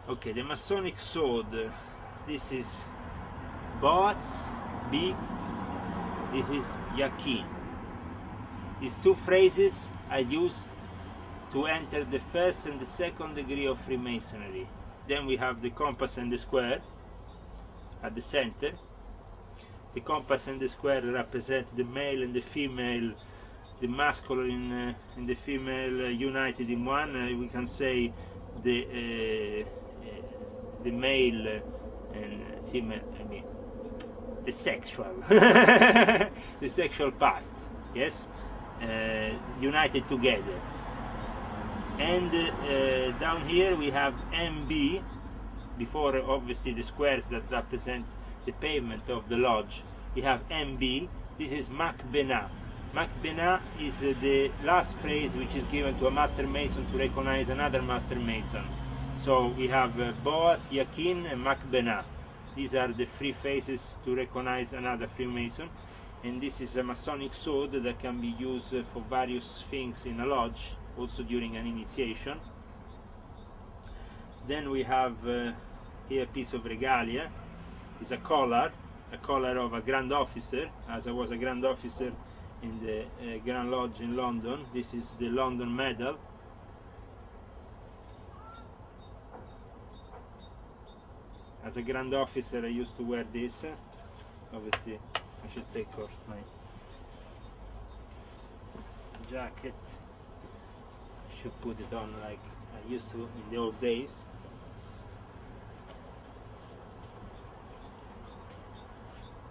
Okay, the Masonic sword. This is Boaz, B. This is Yakin. These two phrases I use to enter the first and the second degree of Freemasonry. Then we have the compass and the square at the center. The compass and the square represent the male and the female, the masculine and the female united in one. We can say the male and female, I mean the sexual the sexual part, yes, united together. And down here we have MB, before obviously the squares that represent the pavement of the lodge. We have MB. This is Makbena. Makbena is the last phrase which is given to a master mason to recognize another master mason. So we have Boaz, Yakin and Makbena. These are the three phases to recognize another Freemason. And this is a Masonic sword that can be used for various things in a lodge, also during an initiation. Then we have here a piece of regalia. It's a collar of a Grand Officer, as I was a Grand Officer in the Grand Lodge in London. This is the London Medal. As a Grand Officer I used to wear this. Obviously I should take off my jacket. I should put it on like I used to in the old days.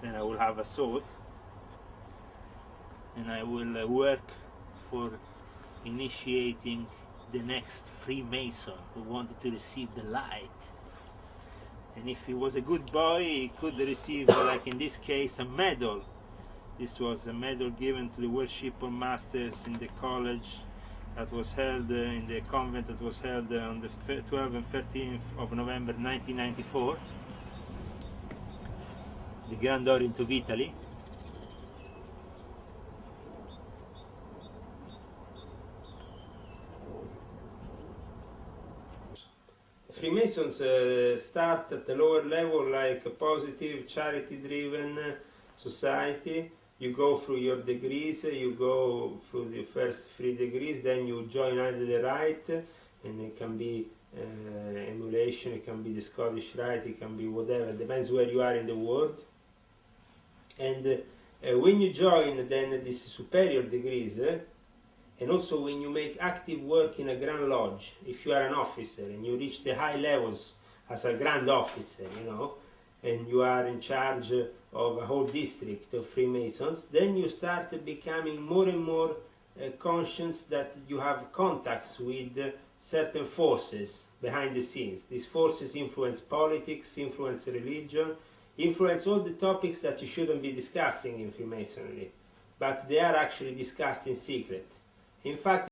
Then I will have a sword, and I will work for initiating the next Freemason who wanted to receive the light. And if he was a good boy, he could receive, like in this case, a medal. This was a medal given to the worshipper masters in the college that was held in the convent that was held on the 12th and 13th of November 1994. The Grand Orient of Italy. Freemasons start at the lower level like a positive, charity-driven society. You go through your degrees, you go through the first 3 degrees, then you join under the Rite, and it can be emulation, it can be the Scottish Rite, it can be whatever, depends where you are in the world. And when you join then these superior degrees, and also when you make active work in a Grand Lodge, if you are an officer and you reach the high levels as a Grand Officer, you know, and you are in charge of a whole district of Freemasons, then you start becoming more and more conscious that you have contacts with certain forces behind the scenes. These forces influence politics, influence religion, influence all the topics that you shouldn't be discussing in Freemasonry, but they are actually discussed in secret. In fact,